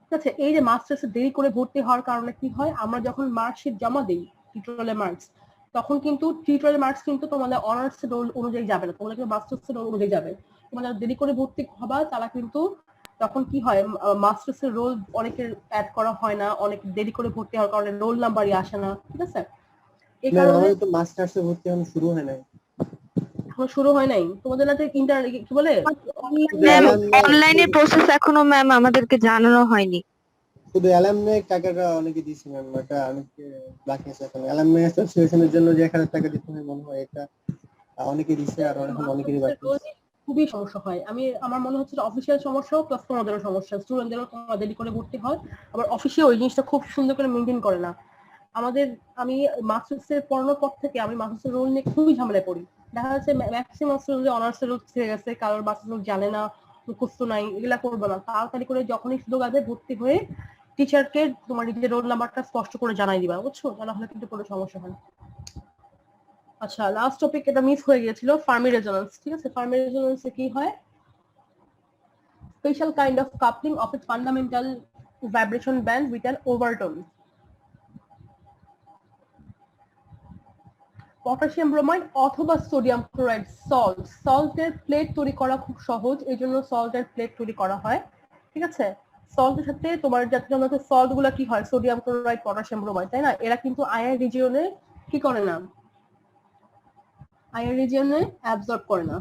ঠিক আছে, এই যে মাস্টার্সে দেরি করে ভর্তি হওয়ার কারণে কি হয়, আমরা যখন মার্কশিট জমা দিই টিউটোরিয়ালের মার্কস, তখন কিন্তু টিউটোরিয়াল মার্কস কিন্তু তোমাদের অনার্স রোল অনুযায়ী যাবে না, তোমাদের মাস্টার্স রোল অনুযায়ী যাবে। তোমাদের দেরি করে ভর্তি হবা তারা কিন্তু তখন কি হয়, মাস্টার্সের রোল অনেকের অ্যাড করা হয় না, অনেক দেরি করে ভর্তি হওয়ার কারণে রোল নাম্বারই আসে না। ঠিক আছে, এই কারণে আমাদের তো মাস্টার্সে ভর্তি এখন শুরু হয় নাই। এখন শুরু হয় নাই তোমাদের, না ইন্টার কি বলে ম্যাম অনলাইনের প্রসেস এখনো ম্যাম আমাদেরকে জানানো হয়নি। শুধু অ্যালামনাই টাকাটা অনেকে দিয়েছে ম্যাম, এটা অনেকে বাকি আছে। এখন অ্যালামনাই অ্যাসোসিয়েশনের জন্য যে 1000 টাকা দিতে হয় মনে হয়, এটা অনেকে দিছে আর এখন অনেকেরই বাকি আছে। খুবই সমস্যা হয়। আমার মনে হচ্ছে অফিসিয়াল সমস্যা প্লাস তোমাদেরও সমস্যা, স্টুডেন্টদেরও তোমার দেরি করে ভর্তি হয়, আবার অফিসে ওই জিনিসটা খুব সুন্দর করে মেনটেন করে না। আমি মাস্টার্সের পড়ানোর পর থেকে আমি মাস্টার্সের রোল নিয়ে খুবই ঝামেলায় পড়ি। দেখা যাচ্ছে ম্যাক্সিমাম স্টুডেন্ট অনার্সের রোল ছেড়ে গেছে, কারোর মাস্টার্স রোল জানে না, মুখস্থ নাই, এগুলা করবে না। তাড়াতাড়ি করে যখনই সুযোগ আছে ভর্তি হয়ে টিচারকে তোমার নিজের রোল নাম্বারটা স্পষ্ট করে জানাই দিবা, বুঝছো? তা না হলে কিন্তু কোনো সমস্যা হয়। আচ্ছা, লাস্ট টপিক এটা মিস হয়ে গিয়েছিল, ফার্মি রেজোন্যান্স। ঠিক আছে, ফার্মি রেজোন্যান্সে কি হয়, special kind of coupling of a fundamental vibration band with an overtone. Potassium bromide অথবা সোডিয়াম ক্লোরাইড সল্টের প্লেট তৈরি করা খুব সহজ, এই জন্য সল্টের প্লেট তৈরি করা হয়। ঠিক আছে, সল্টের সাথে তোমার যাতে সল্ট গুলা কি হয়, সোডিয়াম ক্লোরাইড পটাশিয়াম ব্রোমাইড, তাই না? এরা কিন্তু আয়ার রিজিয়নে কি করে না, আয়ার রিজিয়নে অ্যাবজর্ব করে না।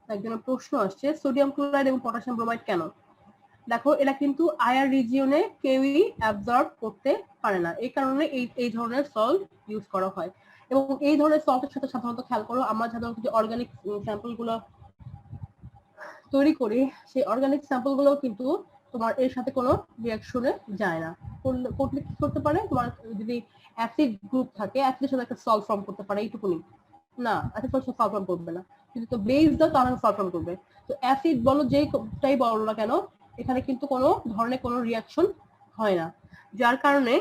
একজনের প্রশ্ন আসছে সোডিয়াম ক্লোরাইড এবং পটাশিয়াম ব্রোমাইড কেন। দেখো, এরা কিন্তু আয়ার রিজিয়নে কেউই অ্যাবজর্ব করতে পারে না, এই কারণে এই ধরনের সল্ট ইউজ করা হয়। এবং এই ধরনের সল্টের সাথে সাধারণত খেয়াল করো, আমরা সাধারণত যে অর্গানিক স্যাম্পল গুলো তৈরি করি, সেই অর্গানিক স্যাম্পল গুলো কিন্তু তোমার এর সাথে কোনো রিয়াকশনে যায় না। করলে কি করতে পারে, তোমার যদি অ্যাসিড গ্রুপ থাকে, অ্যাসিডের সাথে একটা সল্ট ফর্ম করতে পারে, এইটুকুনি না, অ্যাসিড সল্ট ফর্ম করবে না। যদি তো বেস দাও তাহলে সল্ট ফর্ম করবে। তো অ্যাসিড বলো যেটাই বলো না কেন, এখানে কিন্তু কোনো ধরনের কোনো রিয়াকশন হয় না, যার কারণে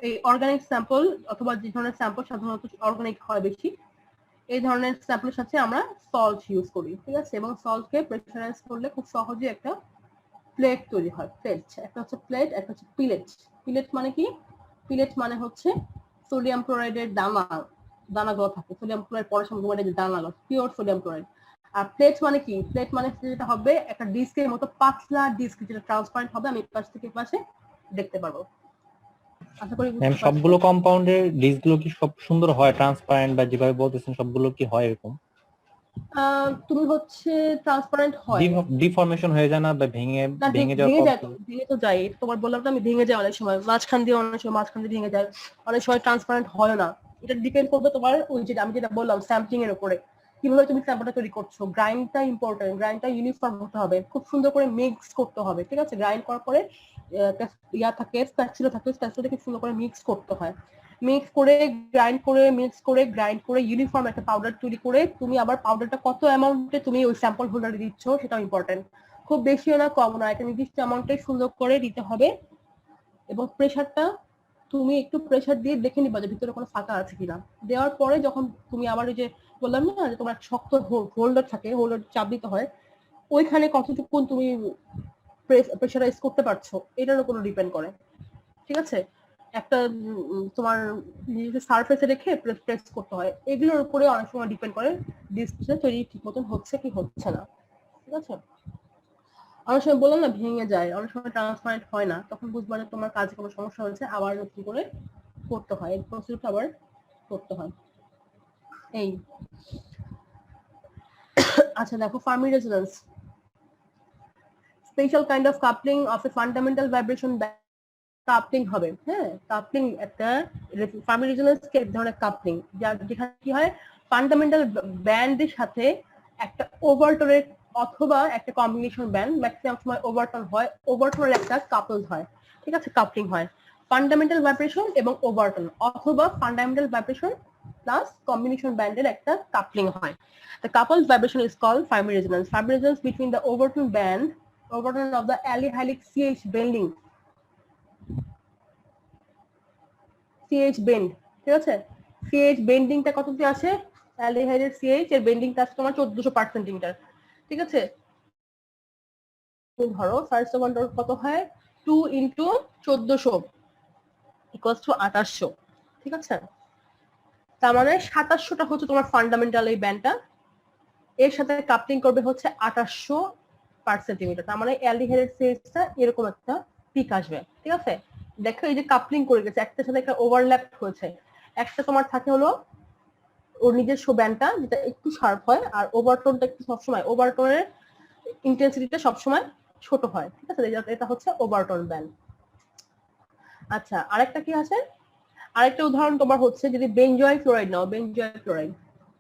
এই অর্গানিক স্যাম্পল অথবা যে ধরনের স্যাম্পল সাধারণত অর্গানিক হয় বেশি, এই ধরনের স্যাম্পলের সাথে আমরা সল্ট ইউজ করি। ঠিক আছে, এবং সল্টকে প্রেসারাইজ করলে খুব সহজে একটা প্লেট তৈরি হয়। প্লেট একটা হচ্ছে প্লেট, একটা হচ্ছে পিলেট। পিলেট মানে কি, পিলেট মানে হচ্ছে সোডিয়াম ক্লোরাইডের দানাগুলো থাকে, সোডিয়াম ক্লোরাইড পটাশিয়াম ক্লোরাইডের দানাগুলো, পিওর সোডিয়াম ক্লোরাইড। আর প্লেট মানে কি, প্লেট মানে যেটা হবে একটা ডিস্কের মতো পাতলা ডিস্ক, যেটা ট্রান্সপারেন্ট হবে, আমি পাশ থেকে পাশে দেখতে পারবো। আশা করি ম্যাম সবগুলো কম্পাউন্ডের ডিসগুলো কি সব সুন্দর হয়, ট্রান্সপারেন্ট বা যেভাবে বলতেছেন সবগুলো কি হয় এরকম? তুমি হচ্ছে ট্রান্সপারেন্ট হয়, ডিফরমেশন হয়ে যায় না বা ভেঙে ভেঙে তো যায়। তোমার বললাম না আমি, ভেঙে যায় অনেক সময়, মাঝখান দিয়ে ভেঙে যায়, অনেক সময় ট্রান্সপারেন্ট হয় না। এটা ডিপেন্ড করবে তোমার ওই যেটা আমি যেটা বললাম স্যাম্পলিং এর উপরে, কিভাবে তুমি স্যাম্পলটা তৈরি করছো। গ্রাইন্ডটা ইম্পর্টেন্ট, গ্রাইন্ডটা ইউনিফর্ম হতে হবে, খুব সুন্দর করে মিক্স করতে হবে। ঠিক আছে, গ্রাইন্ড করার পরে থাকে স্প্যাচুলা থাকে, স্প্যাচুলা খুব সুন্দর করে মিক্স করতে হয়। মিক্স করে গ্রাইন্ড করে ইউনিফর্ম একটা পাউডার তৈরি করে তুমি আবার পাউডারটা কত অ্যামাউন্টে তুমি ওই স্যাম্পল হোল্ডারে দিচ্ছ সেটাও ইম্পর্টেন্ট। খুব বেশিও না কম না, একটা নির্দিষ্ট অ্যামাউন্টে সুন্দর করে দিতে হবে। এবং প্রেসারটা তুমি একটু প্রেসার দিয়ে দেখে নিবা যে ভিতরে কোনো ফাঁকা আছে কিনা। দেওয়ার পরে যখন তুমি আবার ওই যে বললাম না যে তোমার শক্ত হোল্ডার থাকে, হোল্ডার চাপ দিতে হয়, ওইখানে কতটুকুন তুমি প্রেসারাইজ করতে পারছো এটার উপর ডিপেন্ড করে। ঠিক আছে, একটা তোমার সারফেসে রেখে প্রেস করতে হয়, এগুলোর উপরে অনেক সময় ডিপেন্ড করে ডিসপ্লে তৈরি ঠিক মতন হচ্ছে কি হচ্ছে না। ঠিক আছে, অনেক সময় বললাম না ভেঙে যায়, অনেক সময় ট্রান্সপারেন্ট হয় না, তখন বুঝবা যে তোমার কাজে কোনো সমস্যা হয়েছে, আবার নতুন করে করতে হয়, এই প্রসিডিউরটা আবার করতে হয়। এই আচ্ছা দেখো, Fermi resonance, special kind of coupling of a fundamental vibration coupling হবে। হ্যাঁ, কাপলিং একটা ফার্মি রেজোন্যান্স কে এক ধরনের কাপলিং, যেখানে কি হয় ফান্ডামেন্টাল ব্যান্ডের সাথে একটা ওভারটোনের অথবা একটা কম্বিনেশন ব্যান্ড, ম্যাক্সিমাম সময় ওভারটোন হয়, ওভারটোনের একটা কাপল হয়। ঠিক আছে, কাপলিং হয় ফান্ডামেন্টাল ভাইব্রেশন এবং ওভারটোন, অথবা ফান্ডামেন্টাল ভাইব্রেশন প্লাস কম্বিনেশন ব্যান্ডের একটা কাপলিং হয়। The coupled vibration is called Fermi resonance. Fermi resonance between the overtone of the allyhalic CH bending, CH bend, ঠিক আছে, CH বেন্ডিংটা কততে আছে, অ্যালডিহাইডের CH এর বেন্ডিংটা আছে তোমার 1400 পার সেন্টিমিটার। ঠিক আছে, ধরো ফার্স্ট ওয়ান্ডার কত হয় 2 ইনটু 1400 ইকুয়ালস টু 2800। ঠিক আছে, তার মানে 2700টা হচ্ছে তোমার ফান্ডামেন্টাল এই ব্যান্ডটা, এর সাথে কাপলিং করবে হচ্ছে 2800 পার সেন্টিমিটার। তার মানে অ্যালডিহাইডের CH-টা এরকম একটা পিক আসবে। ঠিক আছে, দেখো এই যে কাপলিং করে গেছে, একটার সাথে একটা ওভারল্যাপ হয়েছে, একটা তোমার থাকে হলো ওর নিজস্ব ব্যান্ডটা যেটা একটু শার্প হয়, আর ওভারটোনটা একটু সবসময় ওভারটোনের ইন্টেন্সিটিটা সবসময় ছোট হয়। ঠিক আছে, এটা হচ্ছে ওভারটোন ব্যান্ড। আচ্ছা, আরেকটা কি আছে, আরেকটা উদাহরণ তোমার হচ্ছে যদি বেনজয়েল ফ্লোরাইড নাও, বেনজয়েল ফ্লোরাইড,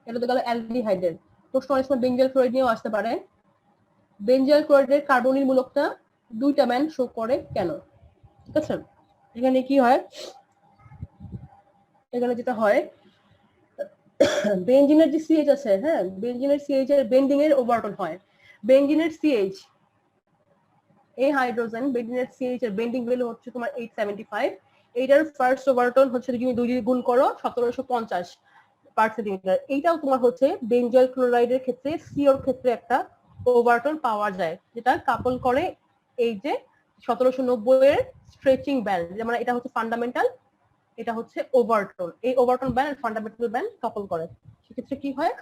এটা তো গেল অ্যালডিহাইডের, প্রশ্ন অনেক সময় বেনজয়েল ফ্লোরাইড নিয়েও আসতে পারে। বেনজয়েল ক্লোরাইডের কার্বনিল মূলকটা দুইটা ব্যান্ড শো করে কেন? ঠিক আছে, এখানে কি হয়, এখানে যেটা হয় বেনজিনের যে সিএইচ আছে, হ্যাঁ, বেনজিনের সিএইচ এর বেন্ডিং এর ওভারটোন হয়। বেনজিনের সিএইচ, এই হাইড্রোজেন বেনজিনের সিএইচ এর বেন্ডিং ভ্যালু হচ্ছে তোমার 875, এইটার ফার্স্ট ওভারটোন হচ্ছে তুমি 2 দিয়ে গুণ করো 1750 পার সেন্টিমিটার। এইটাও তোমার হচ্ছে বেনজয়েল ক্লোরাইডের ক্ষেত্রে সিওর ক্ষেত্রে একটা ওভারটোন পাওয়া যায়, যেটা কাপল করে এই যে 1790 এর স্ট্রেচিং ব্যান্ড, যেমন এটা হচ্ছে ফান্ডামেন্টাল, এটা হচ্ছে ওভারটোন, এই ওভারটোন ব্যান্ড আর ফান্ডামেন্টাল ব্যান্ড কাপল করে। সেক্ষেত্রে কি হয়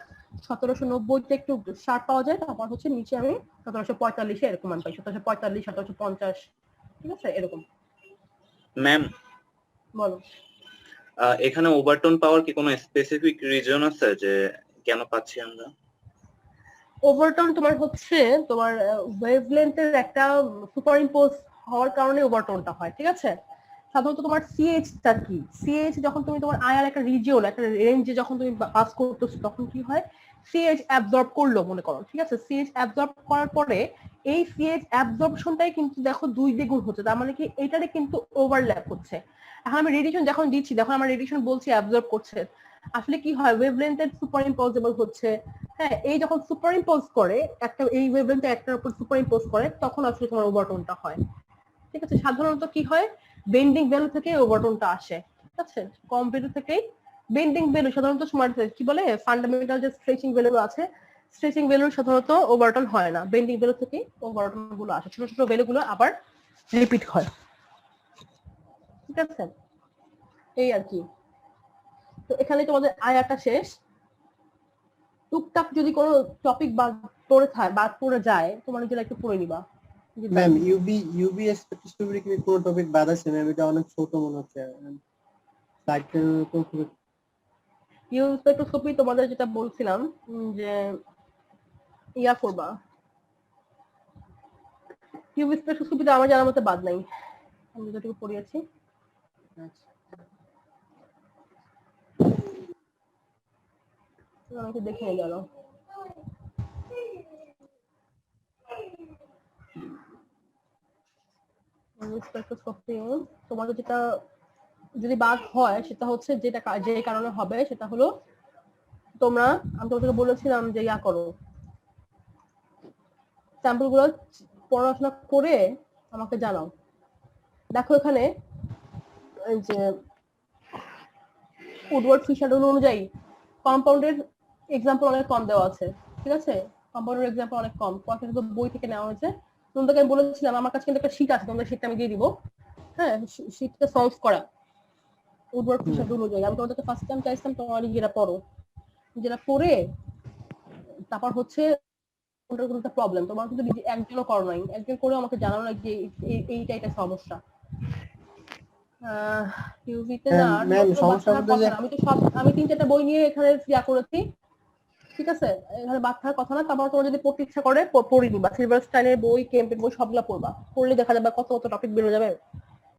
1790 একটু শার্প পাওয়া যায়, তারপর হচ্ছে নিচে আমি 1745 এরকম মান পাই, 1745 1750। ঠিক আছে, এরকম। ম্যাম বলো, এখানে ওভারটোন পাওয়ার কি কোনো স্পেসিফিক রিজন আছে যে কেন পাচ্ছি আমরা? ওভারটোন তোমার হচ্ছে তোমার ওয়েভলেন্থের একটা সুপার ইম্পোজ হওয়ার কারণে ওভারটোনটা হয়। ঠিক আছে, সাধারণত তোমার সিএইচটা কি, সিএইচ যখন তুমি তোমার আয়ার একটা রিজিওন একটা রেঞ্জে যখন তুমি পাস করতেছো, তখন কি হয় সিএইচ অ্যাবজর্ব করলো মনে করো। ঠিক আছে, সিএইচ অ্যাবজর্ব করার পরে এই সিএইচ অ্যাবজর্পশনটাই কিন্তু দেখো 2 দ্বিগুণ হচ্ছে, তার মানে কি এটারে কিন্তু ওভারল্যাপ হচ্ছে। এখন আমি রেডিয়েশন যখন দিচ্ছি, দেখো আমার রেডিয়েশন বলছি অ্যাবজর্ব করছে, আসলে কি হয় ওয়েভলেন্থের সুপার ইম্পোজেবল হচ্ছে। হ্যাঁ, এই যখন সুপার ইম্পোজ করে একটা, এই ওয়েভলেন্থে একটার উপর সুপার ইম্পোজ করে, তখন আসলে তোমার ওভারটোনটা হয়। ঠিক আছে, সাধারণত কি হয় বেন্ডিং ভ্যালু থেকে ওভারটোনটা আসে। ঠিক আছে, কম ভ্যালু থেকেই বেন্ডিং ভ্যালু সাধারণত সময় কি বলে ফান্ডামেন্টাল যে স্ট্রেচিং ভ্যালু আছে, স্ট্রেচিং ভ্যালু সাধারণত ওভারটোন হয় না, বেন্ডিং ভ্যালু থেকে ওভারটোন গুলো আসে, ছোট ছোট ভ্যালু গুলো আবার রিপিট হয়। ঠিক আছে, এই আর কি। তো এখানে তোমাদের আয়াটা শেষ। টুকটাক যদি কোনো টপিক বাদ পড়ে যায়, তোমার নিজেরা একটু পড়ে নিবা। ম্যাম ইউবি স্পেকট্রোস্কোপি কি কোনো টপিক বাদ আছে ম্যাম? এটা অনেক ছোট মনে হচ্ছে সাইকেল তো খুব। ইউ স্পেকট্রোস্কোপি তোমাদের যেটা বলছিলাম যে ইয়া করবা, ইউ স্পেকট্রোস্কোপিতে আমার জানার মতে বাদ নাই, আমি যেটুকু পড়িয়েছি। আমাকে দেখে নিয়ে গেল। স্পেকট্রোস্কোপি তোমাদের যেটা যদি বাগ হয় সেটা হচ্ছে যে কারণে হবে সেটা হলো আমি তোমাদেরকে বলেছিলাম যে ইয়া করো, স্যাম্পল গুলো পড়াশোনা করে আমাকে জানাও। দেখো এখানে এই যে উডওয়ার্ড ফিশার রুল অনুযায়ী কম্পাউন্ডের এক্সাম্পল অনেক কম দেওয়া আছে, ঠিক আছে? কম্পাউন্ডের এক্সাম্পল অনেক কম, কয়েকটা বই থেকে নেওয়া হয়েছে। তোমাদেরকে আমি বলেছিলাম আমার কাছে কিন্তু একটা শীট আছে, তোমাদের শীটটা আমি দিয়ে দিব। হ্যাঁ, শীটটা সলভ করা উডওয়ার্ড ফিশার রুল অনুযায়ী। আমি তোমাদেরকে ফার্স্ট টাইম চাইছিলাম তোমরা যেটা পড়ো, যেটা পড়ে তারপর হচ্ছে কোনটার কোনো প্রবলেম তোমার কিন্তু একজনও করো নাই, একজন করে আমাকে জানানো নাই যে এইটা এটা সমস্যা। ইউভিতে না আর ম্যাম সমস্যা বাচ্চার বলতে কথা যে না, আমি 3-4টা বই নিয়ে এখানে ইয়া করেছি, ঠিক আছে? এখানে বাচ্চার কথা না, তারপর তোমার যদি পড়তে ইচ্ছা করে পড়ে নিবা, সিলভারস্টাইনের বই, কেম্পের বই সবগুলা পড়বা, পড়লে দেখা যাবে কত কত টপিক বেরো যাবে।